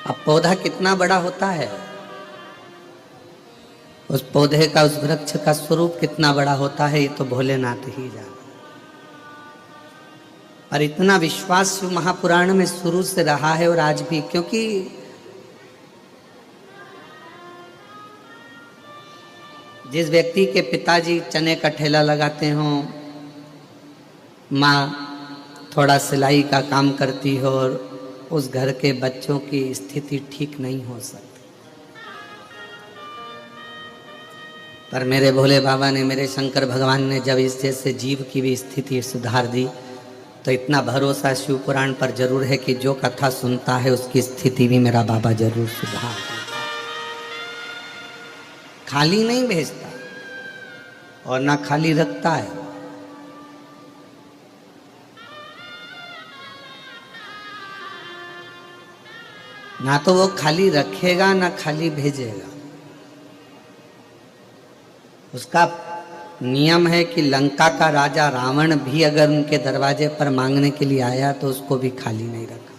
अब पौधा कितना बड़ा होता है, उस पौधे का, उस वृक्ष का स्वरूप कितना बड़ा होता है, ये तो भोलेनाथ ही जाने। और इतना विश्वास शिव महापुराण में शुरू से रहा है और आज भी, क्योंकि जिस व्यक्ति के पिताजी चने का ठेला लगाते हों, माँ थोड़ा सिलाई का काम करती हो, और उस घर के बच्चों की स्थिति ठीक नहीं हो सकती। पर मेरे भोले बाबा ने, मेरे शंकर भगवान ने जब इस जैसे जीव की भी स्थिति सुधार दी, तो इतना भरोसा शिव पुराण पर जरूर है कि जो कथा सुनता है उसकी स्थिति भी मेरा बाबा जरूर सुधार देता। खाली नहीं भेजता और ना खाली रखता है। ना तो वो खाली रखेगा ना खाली भेजेगा। उसका नियम है कि लंका का राजा रावण भी अगर उनके दरवाजे पर मांगने के लिए आया तो उसको भी खाली नहीं रखा।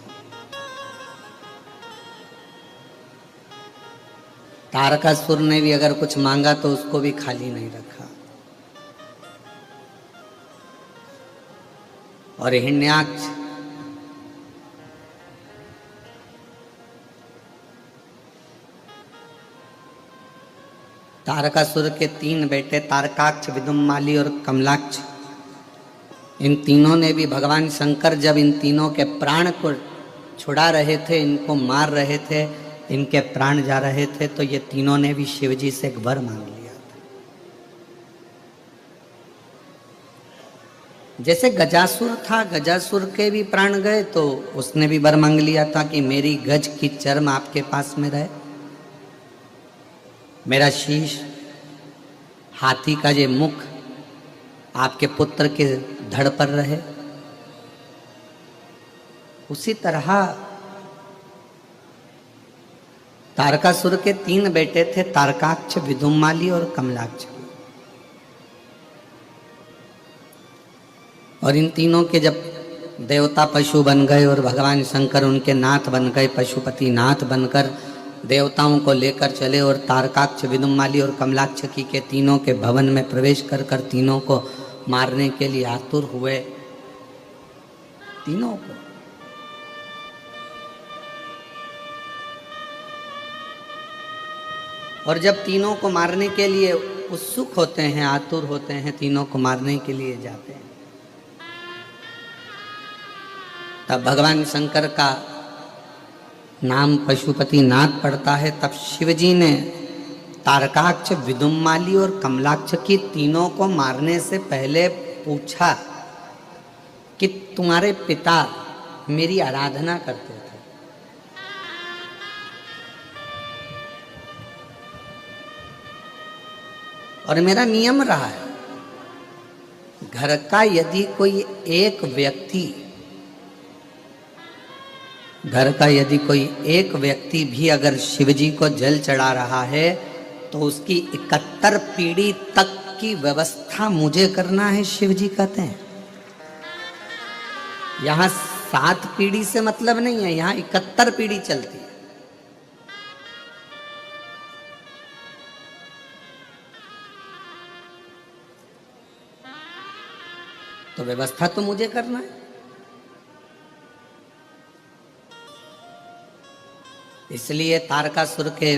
तारकासुर ने भी अगर कुछ मांगा तो उसको भी खाली नहीं रखा। और हिरण्याक्ष तारकासुर के 3 बेटे तारकाक्ष, विदुम्माली और कमलाक्ष, इन तीनों ने भी भगवान शंकर जब इन तीनों के प्राण को छुड़ा रहे थे, इनको मार रहे थे, इनके प्राण जा रहे थे, तो ये तीनों ने भी शिवजी से एक वर मांग लिया था। जैसे गजासुर था, गजासुर के भी प्राण गए तो उसने भी वर मांग लिया था कि मेरी गज की चर्म आपके पास में रहे, मेरा शीश, हाथी का ये मुख आपके पुत्र के धड़ पर रहे। उसी तरह तारकासुर के 3 बेटे थे, तारकाक्ष, विदुम्माली और कमलाक्ष। और इन तीनों के जब देवता पशु बन गए और भगवान शंकर उनके नाथ बन गए, पशुपति नाथ बनकर देवताओं को लेकर चले, और तारकाक्ष, विदुम्माली और कमलाक्ष की के तीनों के भवन में प्रवेश कर कर तीनों को मारने के लिए आतुर हुए। तीनों को और जब तीनों को मारने के लिए उत्सुक होते हैं, आतुर होते हैं, तीनों को मारने के लिए जाते हैं, तब भगवान शंकर का नाम पशुपति नाथ पड़ता है। तब शिवजी ने तारकाक्ष, विदुम्माली और कमलाक्ष की तीनों को मारने से पहले पूछा कि तुम्हारे पिता मेरी आराधना करते थे, और मेरा नियम रहा है, घर का यदि कोई एक व्यक्ति भी अगर शिवजी को जल चढ़ा रहा है तो उसकी 71 पीढ़ी तक की व्यवस्था मुझे करना है, शिवजी कहते हैं। यहां 7 पीढ़ी से मतलब नहीं है, यहां 71 पीढ़ी चलती है। तो व्यवस्था तो मुझे करना है। इसलिए तारकासुर के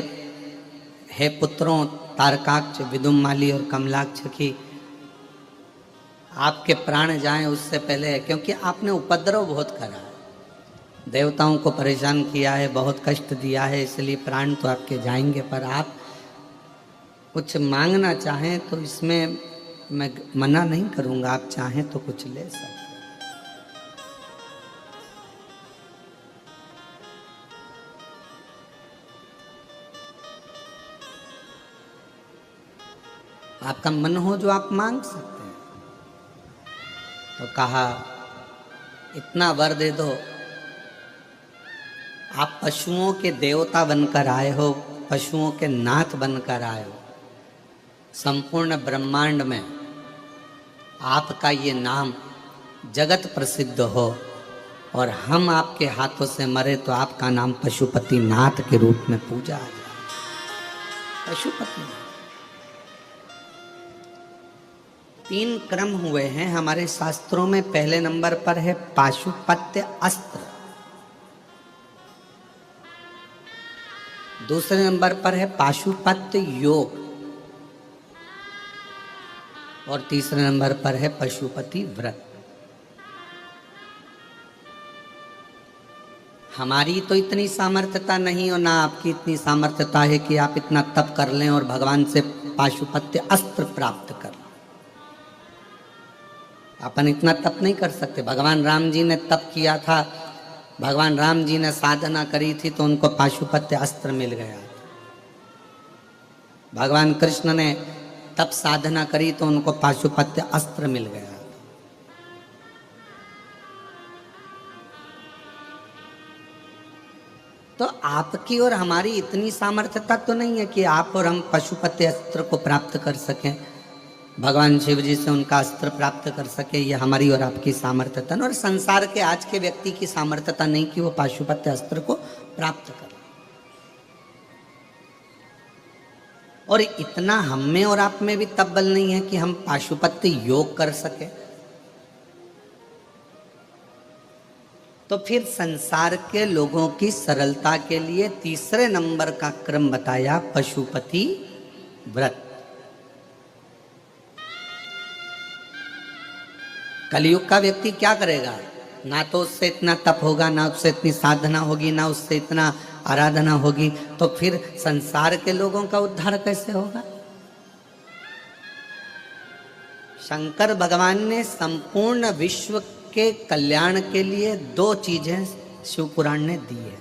हे पुत्रों तारकाक्ष, विदुम्माली और कमलाक्ष की आपके प्राण जाएं उससे पहले, क्योंकि आपने उपद्रव बहुत करा है, देवताओं को परेशान किया है, बहुत कष्ट दिया है, इसलिए प्राण तो आपके जाएंगे। पर आप कुछ मांगना चाहें तो इसमें मैं मना नहीं करूंगा, आप चाहें तो कुछ ले सकते। आपका मन हो जो आप मांग सकते हैं। तो कहा इतना वर दे दो, आप पशुओं के देवता बनकर आए हो, पशुओं के नाथ बनकर आए हो, संपूर्ण ब्रह्मांड में आपका ये नाम जगत प्रसिद्ध हो, और हम आपके हाथों से मरे तो आपका नाम पशुपति नाथ के रूप में पूजा आ जाए। पशुपति तीन क्रम हुए हैं हमारे शास्त्रों में। पहले नंबर पर है पाशुपत्य अस्त्र, दूसरे नंबर पर है पाशुपत्य योग, और तीसरे नंबर पर है पशुपति व्रत। हमारी तो इतनी सामर्थ्यता नहीं और ना आपकी इतनी सामर्थ्यता है कि आप इतना तप कर लें और भगवान से पाशुपत्य अस्त्र प्राप्त कर लें। अपन इतना तप नहीं कर सकते। भगवान राम जी ने तप किया था, भगवान राम जी ने साधना करी थी तो उनको पाशुपत्य अस्त्र मिल गया। भगवान कृष्ण ने तप साधना करी तो उनको पाशुपत्य अस्त्र मिल गया। तो आपकी और हमारी इतनी सामर्थ्यता तो नहीं है कि आप और हम पशुपति अस्त्र को प्राप्त कर सकें, भगवान शिव जी से उनका अस्त्र प्राप्त कर सके। ये हमारी और आपकी सामर्थ्यता और संसार के आज के व्यक्ति की सामर्थ्यता नहीं कि वो पाशुपत्य अस्त्र को प्राप्त कर। और इतना हम में और आप में भी तब बल नहीं है कि हम पाशुपत्य योग कर सके। तो फिर संसार के लोगों की सरलता के लिए तीसरे नंबर का क्रम बताया पशुपति व्रत। कलयुग का व्यक्ति क्या करेगा? ना तो उससे इतना तप होगा, ना उससे इतनी साधना होगी, ना उससे इतना आराधना होगी, तो फिर संसार के लोगों का उद्धार कैसे होगा? शंकर भगवान ने संपूर्ण विश्व के कल्याण के लिए दो चीजें शिव पुराण ने दी है।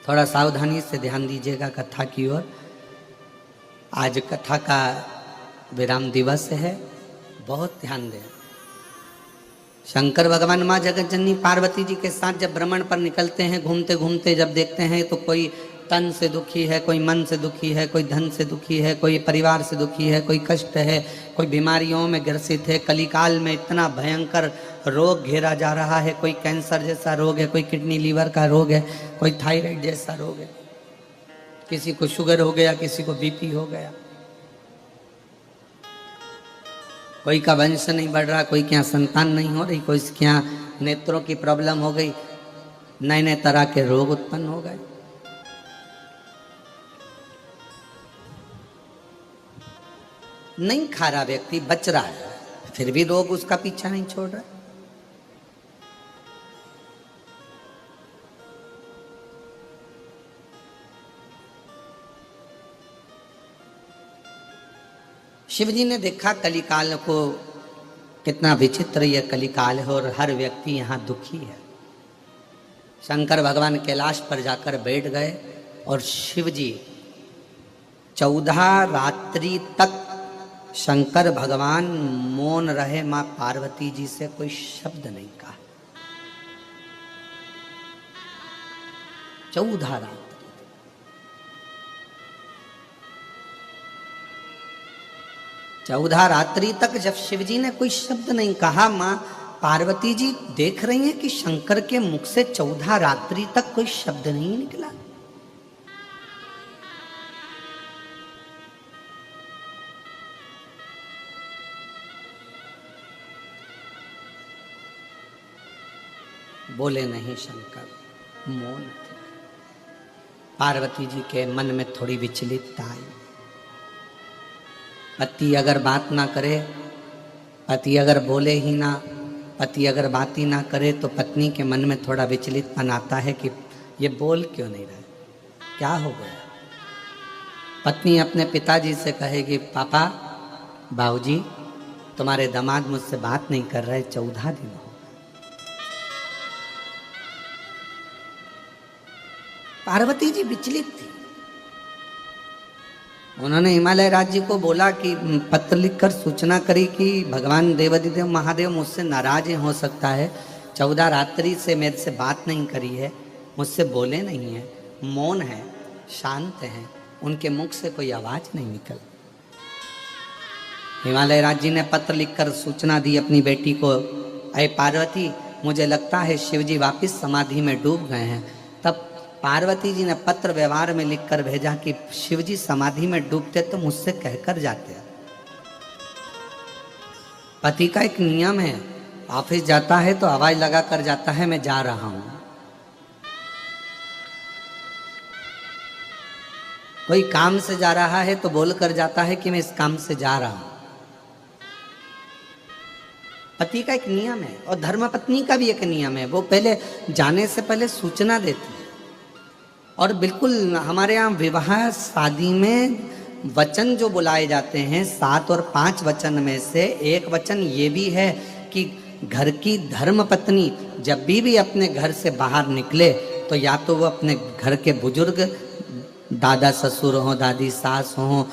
थोड़ा सावधानी से ध्यान दीजिएगा कथा की ओर। आज कथा का विराम दिवस है, बहुत ध्यान दें। शंकर भगवान माँ जगत जननी पार्वती जी के साथ जब भ्रमण पर निकलते हैं, घूमते घूमते जब देखते हैं तो कोई तन से दुखी है, कोई मन से दुखी है, कोई धन से दुखी है, कोई परिवार से दुखी है, कोई कष्ट है, कोई बीमारियों में ग्रसित है। कलिकाल में इतना भयंकर रोग घेरा जा रहा है, कोई कैंसर जैसा रोग है, कोई किडनी लीवर का रोग है, कोई थायराइड जैसा रोग है, किसी को शुगर हो गया, किसी को बीपी हो गया, कोई का वंश नहीं बढ़ रहा, कोई के यहाँ संतान नहीं हो रही, कोई के यहाँ नेत्रों की प्रॉब्लम हो गई, नए नए तरह के रोग उत्पन्न हो गए। नहीं खा रहा व्यक्ति, बच रहा है, फिर भी रोग उसका पीछा नहीं छोड़ रहा। शिव जी ने देखा कलिकाल को, कितना विचित्र यह कलिकाल है और हर व्यक्ति यहाँ दुखी है। शंकर भगवान कैलाश पर जाकर बैठ गए और शिव जी 14 रात्रि तक शंकर भगवान मौन रहे। मां पार्वती जी से कोई शब्द नहीं कहा। 14 रात्रि। चौदह रात्रि तक जब शिव जी ने कोई शब्द नहीं कहा, मां पार्वती जी देख रही हैं कि शंकर के मुख से 14 रात्रि तक कोई शब्द नहीं निकला। बोले नहीं शंकर, मौन थे। पार्वती जी के मन में थोड़ी विचलितता आई। पति अगर बात ना करे, पति अगर बोले ही ना, पति अगर बात ही ना करे तो पत्नी के मन में थोड़ा विचलितपन आता है कि ये बोल क्यों नहीं रहे, क्या हो गया। पत्नी अपने पिताजी से कहेगी, पापा, बाबूजी, तुम्हारे दामाद मुझसे बात नहीं कर रहे, 14 दिन हो। पार्वती जी विचलित थी। उन्होंने हिमालय राज्य को बोला कि पत्र लिखकर सूचना करी कि भगवान देवाधिदेव महादेव मुझसे नाराज हो सकता है, 14 रात्रि से मेरे से बात नहीं करी है, मुझसे बोले नहीं है, मौन है, शांत हैं, उनके मुख से कोई आवाज नहीं निकल। हिमालय राज्य ने पत्र लिखकर सूचना दी अपनी बेटी को अरे पार्वती, मुझे लगता है शिवजी वापिस समाधि में डूब गए हैं। तब पार्वती जी ने पत्र व्यवहार में लिखकर भेजा कि शिवजी समाधि में डूबते तो मुझसे कहकर जाते। पति का एक नियम है, ऑफिस जाता है तो आवाज लगा कर जाता है मैं जा रहा हूं। कोई काम से जा रहा है तो बोल कर जाता है कि मैं इस काम से जा रहा हूं। पति का एक नियम है और धर्मपत्नी का भी एक नियम है, वो पहले जाने से पहले सूचना देती है। और बिल्कुल हमारे यहाँ विवाह शादी में वचन जो बुलाए जाते हैं 7 और 5 वचन में से एक वचन ये भी है कि घर की धर्मपत्नी जब भी अपने घर से बाहर निकले तो या तो वो अपने घर के बुजुर्ग, दादा ससुर हो, दादी सास हो,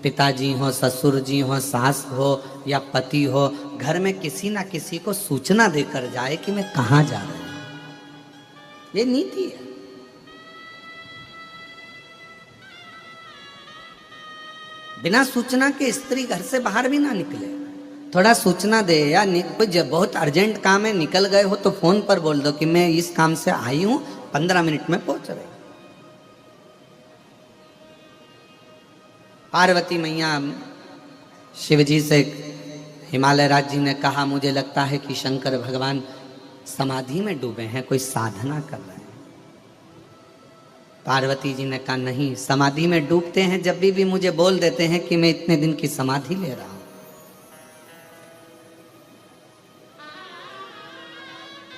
पिताजी हो, ससुर जी हो, सास हो या पति हो, घर में किसी ना किसी को सूचना देकर जाए कि मैं कहाँ जा रहा हूं। ये नीति है। बिना सूचना के स्त्री घर से बाहर भी ना निकले। थोड़ा सूचना दे या कोई बहुत अर्जेंट काम है निकल गए हो तो फोन पर बोल दो कि मैं इस काम से आई हूं, 15 मिनट में पहुंच रही। पार्वती मैया शिवजी से, हिमालय राज जी ने कहा मुझे लगता है कि शंकर भगवान समाधि में डूबे हैं, कोई साधना कर रहे हैं। पार्वती जी ने कहा नहीं, समाधि में डूबते हैं जब भी मुझे बोल देते हैं कि मैं इतने दिन की समाधि ले रहा हूं।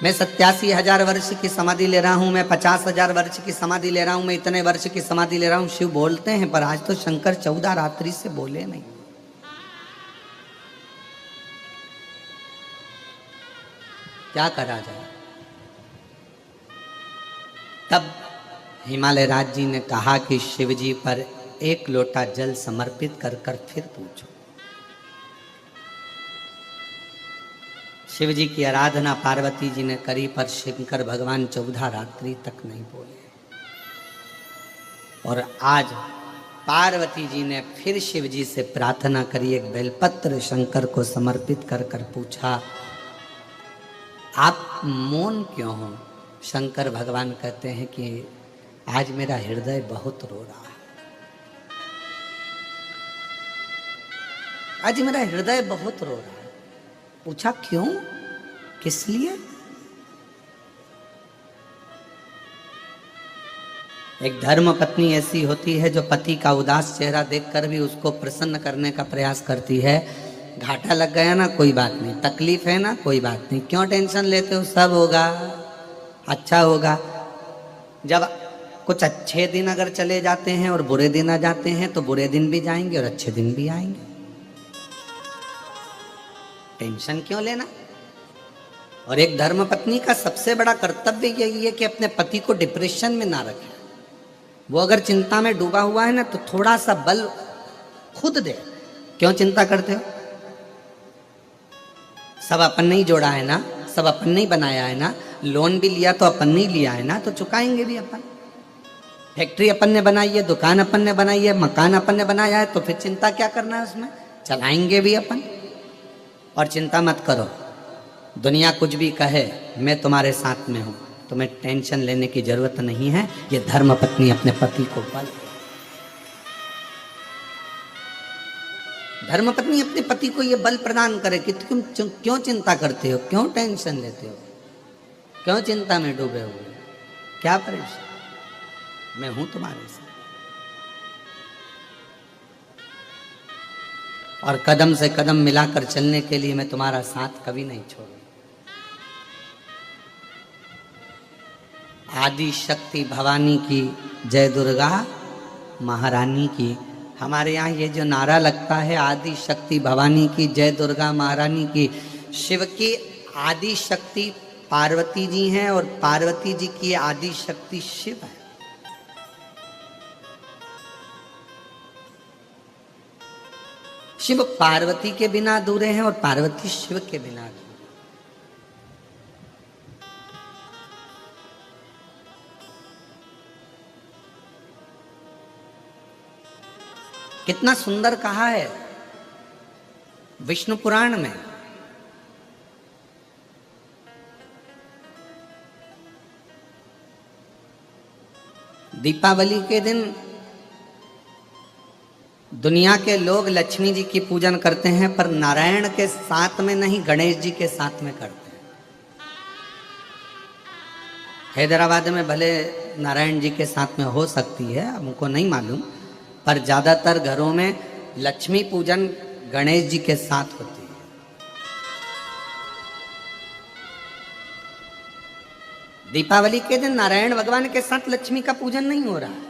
मैं 87,000 वर्ष की समाधि ले रहा हूं, मैं 50,000 वर्ष की समाधि ले रहा हूं, मैं इतने वर्ष की समाधि ले रहा हूं। शिव बोलते हैं, पर आज तो शंकर 14 रात्रि से बोले नहीं। क्या करा जाए? तब हिमालय राज जी ने कहा कि शिव जी पर एक लोटा जल समर्पित कर कर फिर पूछो। शिव जी की आराधना पार्वती जी ने करी, पर शंकर भगवान 14 रात्रि तक नहीं बोले। और आज पार्वती जी ने फिर शिव जी से प्रार्थना करी, एक बेलपत्र शंकर को समर्पित कर कर पूछा आप मौन क्यों हो? शंकर भगवान कहते हैं कि आज मेरा हृदय बहुत रो रहा है। आज मेरा हृदय बहुत रो रहा है। पूछा क्यों, किस लिए? एक धर्म पत्नी ऐसी होती है जो पति का उदास चेहरा देखकर भी उसको प्रसन्न करने का प्रयास करती है। घाटा लग गया ना, कोई बात नहीं, तकलीफ है ना, कोई बात नहीं, क्यों टेंशन लेते हो, सब होगा, अच्छा होगा। जब कुछ अच्छे दिन अगर चले जाते हैं और बुरे दिन आ जाते हैं तो बुरे दिन भी जाएंगे और अच्छे दिन भी आएंगे। टेंशन क्यों लेना? और एक धर्मपत्नी का सबसे बड़ा कर्तव्य यही है कि अपने पति को डिप्रेशन में ना रखे। वो अगर चिंता में डूबा हुआ है ना तो थोड़ा सा बल खुद दे। क्यों चिंता करते हो? सब अपन नहीं जोड़ा है ना, सब अपन नहीं बनाया है ना, लोन भी लिया तो अपन नहीं लिया है ना, तो चुकाएंगे भी अपन। फैक्ट्री अपन ने बनाई है, दुकान अपन ने बनाई है, मकान अपन ने बनाया है, तो फिर चिंता क्या करना है उसमें, चलाएंगे भी अपन। और चिंता मत करो, दुनिया कुछ भी कहे मैं तुम्हारे साथ में हूं, तुम्हें टेंशन लेने की जरूरत नहीं है। ये धर्मपत्नी अपने पति को बल, धर्मपत्नी अपने पति को ये बल प्रदान करे कि तुम क्यों चिंता करते हो, क्यों टेंशन लेते हो, क्यों चिंता में डूबे हुए, क्या परेशान, मैं हूं तुम्हारे साथ। और कदम से कदम मिलाकर चलने के लिए मैं तुम्हारा साथ कभी नहीं छोड़ूंगा। आदि शक्ति भवानी की जय, दुर्गा महारानी की। हमारे यहाँ ये जो नारा लगता है आदि शक्ति भवानी की जय, दुर्गा महारानी की, शिव की आदि शक्ति पार्वती जी हैं और पार्वती जी की आदि शक्ति शिव है। शिव पार्वती के बिना अधूरे हैं और पार्वती शिव के बिना अधूरे। कितना सुंदर कहा है विष्णु पुराण में, दीपावली के दिन दुनिया के लोग लक्ष्मी जी की पूजन करते हैं, पर नारायण के साथ में नहीं, गणेश जी के साथ में करते हैं। हैदराबाद में भले नारायण जी के साथ में हो सकती है, हमको नहीं मालूम, पर ज़्यादातर घरों में लक्ष्मी पूजन गणेश जी के साथ होती है। दीपावली के दिन नारायण भगवान के साथ लक्ष्मी का पूजन नहीं हो रहा है।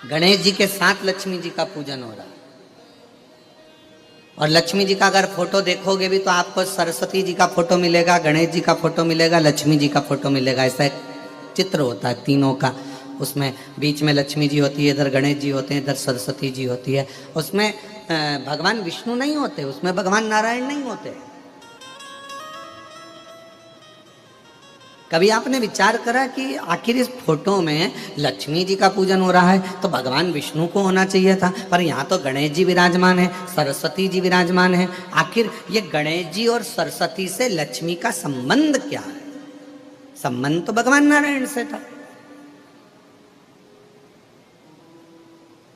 गणेश जी के साथ लक्ष्मी जी का पूजन हो रहा है। और लक्ष्मी जी का अगर फोटो देखोगे भी तो आपको सरस्वती जी का फोटो मिलेगा, गणेश जी का फोटो मिलेगा, लक्ष्मी जी का फोटो मिलेगा। ऐसा एक चित्र होता है तीनों का, उसमें बीच में लक्ष्मी जी होती है, इधर गणेश जी होते हैं, इधर सरस्वती जी होती है। उसमें भगवान विष्णु नहीं होते, उसमें भगवान नारायण नहीं होते। कभी आपने विचार करा कि आखिर इस फोटो में लक्ष्मी जी का पूजन हो रहा है तो भगवान विष्णु को होना चाहिए था, पर यहाँ तो गणेश जी विराजमान है, सरस्वती जी विराजमान है। आखिर ये गणेश जी और सरस्वती से लक्ष्मी का संबंध क्या है? संबंध तो भगवान नारायण से था।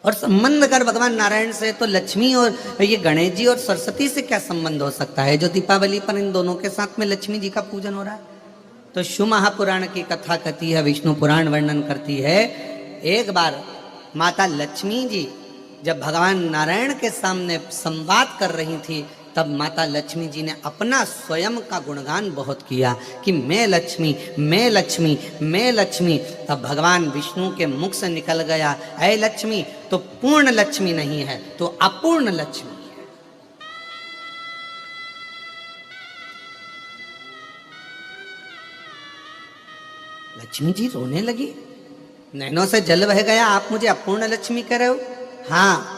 और संबंध अगर भगवान नारायण से तो लक्ष्मी और ये गणेश जी और सरस्वती से क्या संबंध हो सकता है जो दीपावली पर इन दोनों के साथ में लक्ष्मी जी का पूजन हो रहा है? तो शिव महापुराण की कथा कहती है, विष्णु पुराण वर्णन करती है, एक बार माता लक्ष्मी जी जब भगवान नारायण के सामने संवाद कर रही थी, तब माता लक्ष्मी जी ने अपना स्वयं का गुणगान बहुत किया कि मैं लक्ष्मी, मैं लक्ष्मी, मैं लक्ष्मी। तब भगवान विष्णु के मुख से निकल गया, ऐ लक्ष्मी तो पूर्ण लक्ष्मी नहीं है, तो अपूर्ण लक्ष्मी है। लक्ष्मी जी रोने लगी, नैनों से जल बह गया, आप मुझे अपूर्ण लक्ष्मी कह रहे हो? हाँ,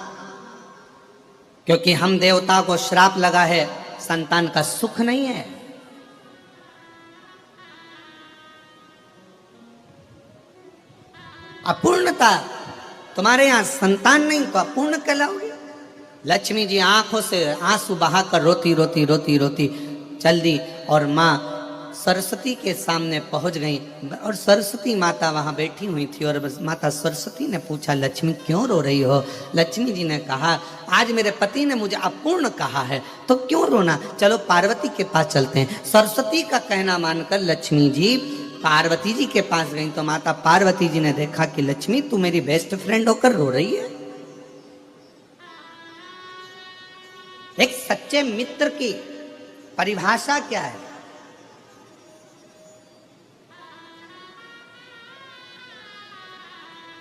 क्योंकि हम देवता को श्राप लगा है, संतान का सुख नहीं है। अपूर्णता, तुम्हारे यहां संतान नहीं तो अपूर्ण कहलाओगे। लक्ष्मी जी आंखों से आंसू बहाकर रोती रोती रोती रोती चल दी और माँ सरस्वती के सामने पहुंच गई। और सरस्वती माता वहां बैठी हुई थी और माता सरस्वती ने पूछा, लक्ष्मी क्यों रो रही हो? लक्ष्मी जी ने कहा, आज मेरे पति ने मुझे अपूर्ण कहा है, तो क्यों रोना, चलो पार्वती के पास चलते हैं। सरस्वती का कहना मानकर लक्ष्मी जी पार्वती जी के पास गई तो माता पार्वती जी ने देखा कि लक्ष्मी तू मेरी बेस्ट फ्रेंड होकर रो रही है। एक सच्चे मित्र की परिभाषा क्या है?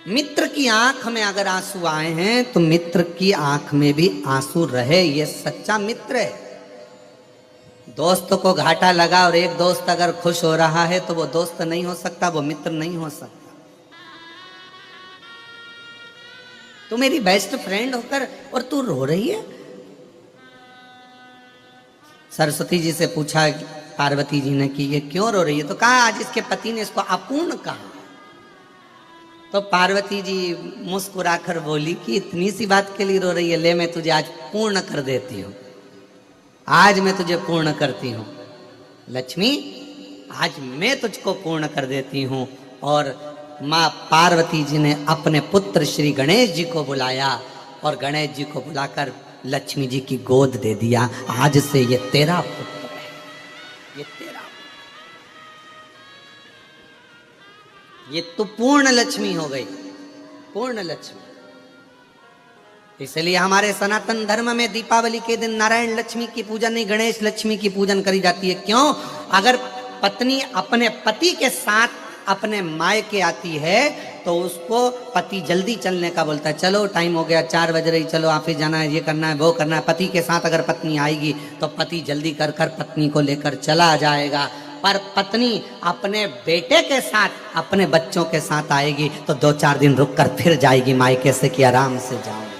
मित्र की आंख में अगर आंसू आए हैं तो मित्र की आंख में भी आंसू रहे, ये सच्चा मित्र है। दोस्त को घाटा लगा और एक दोस्त अगर खुश हो रहा है तो वो दोस्त नहीं हो सकता, वो मित्र नहीं हो सकता। तू मेरी बेस्ट फ्रेंड होकर और तू रो रही है। सरस्वती जी से पूछा पार्वती जी ने कि ये क्यों रो रही है, तो कहा आज इसके पति ने इसको अपूर्ण कहा। तो पार्वती जी मुस्कुराकर बोली कि इतनी सी बात के लिए रो रही है, ले मैं तुझे आज पूर्ण कर देती हूँ, आज मैं तुझे पूर्ण करती हूँ। लक्ष्मी आज मैं तुझको पूर्ण कर देती हूँ। और माँ पार्वती जी ने अपने पुत्र श्री गणेश जी को बुलाया और गणेश जी को बुलाकर लक्ष्मी जी की गोद दे दिया, आज से ये तेरा पुत्र है, ये तेरा, ये तो पूर्ण लक्ष्मी हो गई, पूर्ण लक्ष्मी। इसलिए हमारे सनातन धर्म में दीपावली के दिन नारायण लक्ष्मी की पूजन नहीं, गणेश लक्ष्मी की पूजन करी जाती है। क्यों? अगर पत्नी अपने पति के साथ अपने मायके आती है तो उसको पति जल्दी चलने का बोलता है, चलो टाइम हो गया, 4 बज रही, चलो ऑफिस जाना है, ये करना है, वो करना है। पति के साथ अगर पत्नी आएगी तो पति जल्दी कर कर पत्नी को लेकर चला जाएगा। पर पत्नी अपने बेटे के साथ, अपने बच्चों के साथ आएगी तो 2-4 दिन रुक कर फिर जाएगी मायके से कि आराम से जाऊंगी।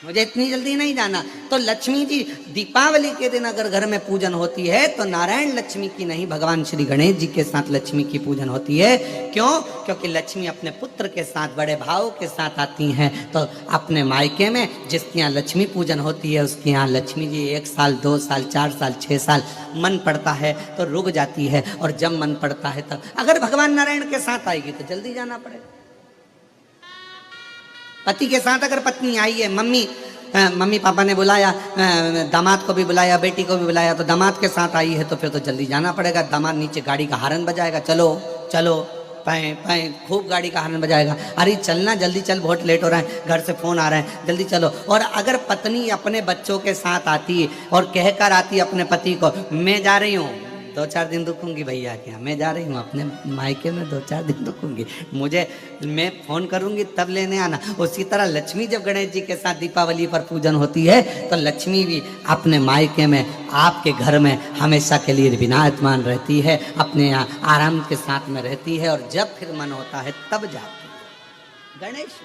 मुझे इतनी जल्दी नहीं जाना। तो लक्ष्मी जी दीपावली के दिन अगर घर में पूजन होती है तो नारायण लक्ष्मी की नहीं, भगवान श्री गणेश जी के साथ लक्ष्मी की पूजन होती है। क्यों? क्योंकि लक्ष्मी अपने पुत्र के साथ बड़े भाव के साथ आती हैं। तो अपने मायके में जिसके यहाँ लक्ष्मी पूजन होती है उसके यहाँ लक्ष्मी जी 1 साल 2 साल 4 साल 6 साल मन पड़ता है तो रुक जाती है, और जब मन पड़ता है तब। अगर भगवान नारायण के साथ आएगी तो जल्दी जाना पड़ेगा। पति के साथ अगर पत्नी आई है, मम्मी पापा ने बुलाया, दामाद को भी बुलाया, बेटी को भी बुलाया, तो दामाद के साथ आई है तो फिर तो जल्दी जाना पड़ेगा। दामाद नीचे गाड़ी का हॉर्न बजाएगा, चलो चलो, पैं पैं खूब गाड़ी का हॉर्न बजाएगा, अरे चलना जल्दी चल, बहुत लेट हो रहा है, घर से फोन आ रहा है, जल्दी चलो। और अगर पत्नी अपने बच्चों के साथ आती और कहकर आती अपने पति को, मैं जा रही हूँ 2-4 दिन रुकूंगी भैया के यहाँ, मैं जा रही हूँ अपने मायके में 2-4 दिन रुकूंगी, मैं फोन करूंगी तब लेने आना। उसी तरह लक्ष्मी जब गणेश जी के साथ दीपावली पर पूजन होती है तो लक्ष्मी भी अपने मायके में आपके घर में हमेशा के लिए विराजमान रहती है, अपने यहाँ आराम के साथ में रहती है, और जब फिर मन होता है तब जाती है। गणेश